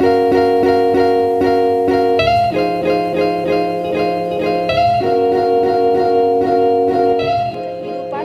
Kehidupan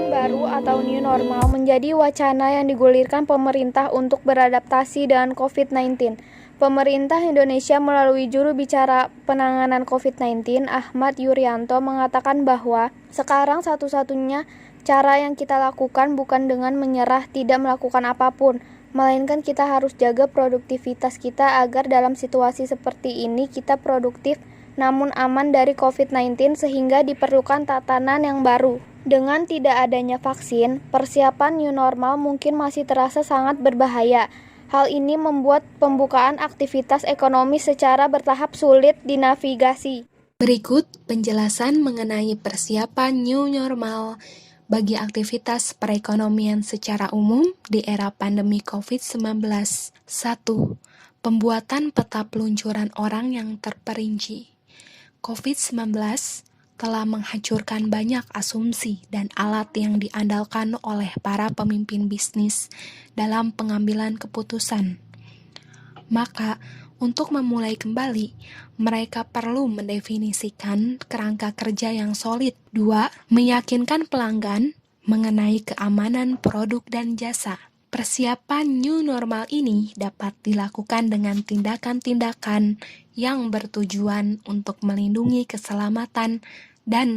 baru atau new normal menjadi wacana yang digulirkan pemerintah untuk beradaptasi dengan COVID-19. Pemerintah Indonesia melalui juru bicara penanganan COVID-19, Ahmad Yuryanto, mengatakan bahwa sekarang satu-satunya cara yang kita lakukan bukan dengan menyerah tidak melakukan apapun, melainkan kita harus jaga produktivitas kita agar dalam situasi seperti ini kita produktif namun aman dari COVID-19 sehingga diperlukan tatanan yang baru. Dengan tidak adanya vaksin, persiapan new normal mungkin masih terasa sangat berbahaya. Hal ini membuat pembukaan aktivitas ekonomi secara bertahap sulit dinavigasi. Berikut penjelasan mengenai persiapan new normal bagi aktivitas perekonomian secara umum di era pandemi COVID-19. 1. Pembuatan peta peluncuran orang yang terperinci. COVID-19 telah menghancurkan banyak asumsi dan alat yang diandalkan oleh para pemimpin bisnis dalam pengambilan keputusan. Maka, untuk memulai kembali, mereka perlu mendefinisikan kerangka kerja yang solid. 2. Meyakinkan pelanggan mengenai keamanan produk dan jasa. Persiapan new normal ini dapat dilakukan dengan tindakan-tindakan yang bertujuan untuk melindungi keselamatan dan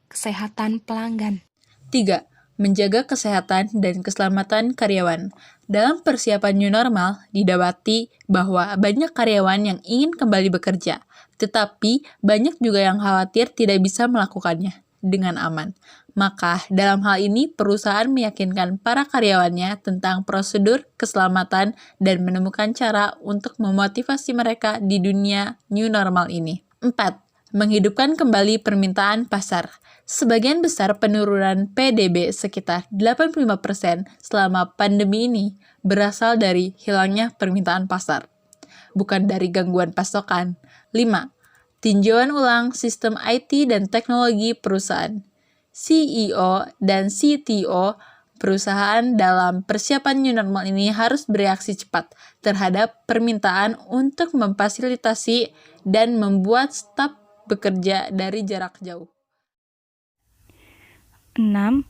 kesehatan pelanggan. 3. Menjaga kesehatan dan keselamatan karyawan. Dalam persiapan new normal, didapati bahwa banyak karyawan yang ingin kembali bekerja, tetapi banyak juga yang khawatir tidak bisa melakukannya dengan aman. Maka, dalam hal ini, perusahaan meyakinkan para karyawannya tentang prosedur keselamatan dan menemukan cara untuk memotivasi mereka di dunia new normal ini. 4. Menghidupkan kembali permintaan pasar. Sebagian besar penurunan PDB sekitar 85% selama pandemi ini berasal dari hilangnya permintaan pasar, bukan dari gangguan pasokan. 5. Tinjauan ulang sistem IT dan teknologi perusahaan. CEO dan CTO perusahaan dalam persiapan new normal ini harus bereaksi cepat terhadap permintaan untuk memfasilitasi dan membuat staf bekerja dari jarak jauh. 6.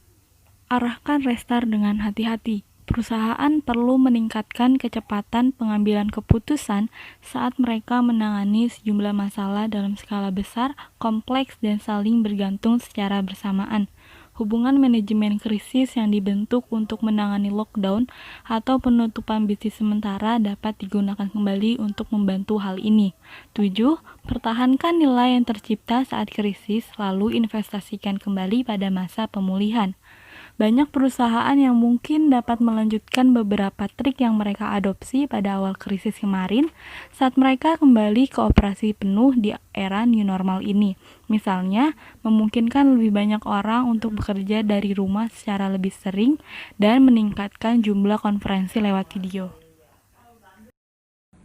Arahkan restart dengan hati-hati. Perusahaan perlu meningkatkan kecepatan pengambilan keputusan saat mereka menangani sejumlah masalah dalam skala besar, kompleks, dan saling bergantung secara bersamaan. Hubungan manajemen krisis yang dibentuk untuk menangani lockdown atau penutupan bisnis sementara dapat digunakan kembali untuk membantu hal ini. 7. Pertahankan nilai yang tercipta saat krisis, lalu investasikan kembali pada masa pemulihan. Banyak perusahaan yang mungkin dapat melanjutkan beberapa trik yang mereka adopsi pada awal krisis kemarin saat mereka kembali ke operasi penuh di era new normal ini. Misalnya, memungkinkan lebih banyak orang untuk bekerja dari rumah secara lebih sering dan meningkatkan jumlah konferensi lewat video.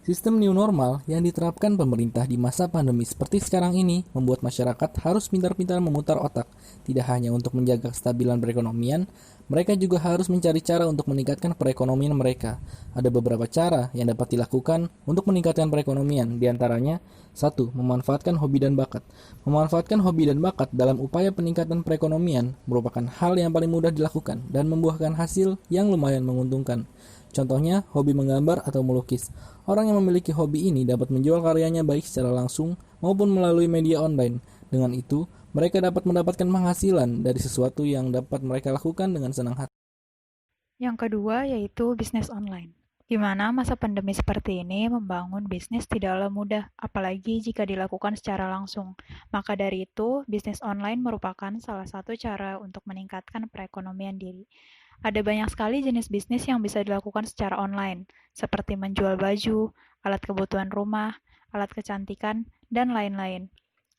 Sistem new normal yang diterapkan pemerintah di masa pandemi seperti sekarang ini membuat masyarakat harus pintar-pintar memutar otak. Tidak hanya untuk menjaga kestabilan perekonomian, mereka juga harus mencari cara untuk meningkatkan perekonomian mereka. Ada beberapa cara yang dapat dilakukan untuk meningkatkan perekonomian, diantaranya 1. Memanfaatkan hobi dan bakat. Memanfaatkan hobi dan bakat dalam upaya peningkatan perekonomian merupakan hal yang paling mudah dilakukan dan membuahkan hasil yang lumayan menguntungkan. Contohnya, hobi menggambar atau melukis. Orang yang memiliki hobi ini dapat menjual karyanya baik secara langsung maupun melalui media online. Dengan itu, mereka dapat mendapatkan penghasilan dari sesuatu yang dapat mereka lakukan dengan senang hati. Yang kedua yaitu bisnis online. Di mana masa pandemi seperti ini membangun bisnis tidaklah mudah, apalagi jika dilakukan secara langsung. Maka dari itu, bisnis online merupakan salah satu cara untuk meningkatkan perekonomian diri. Ada banyak sekali jenis bisnis yang bisa dilakukan secara online, seperti menjual baju, alat kebutuhan rumah, alat kecantikan, dan lain-lain.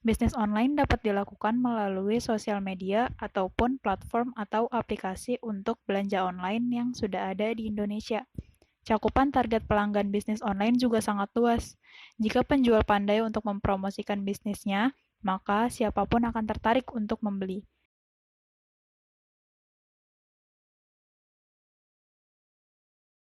Bisnis online dapat dilakukan melalui sosial media ataupun platform atau aplikasi untuk belanja online yang sudah ada di Indonesia. Cakupan target pelanggan bisnis online juga sangat luas. Jika penjual pandai untuk mempromosikan bisnisnya, maka siapapun akan tertarik untuk membeli.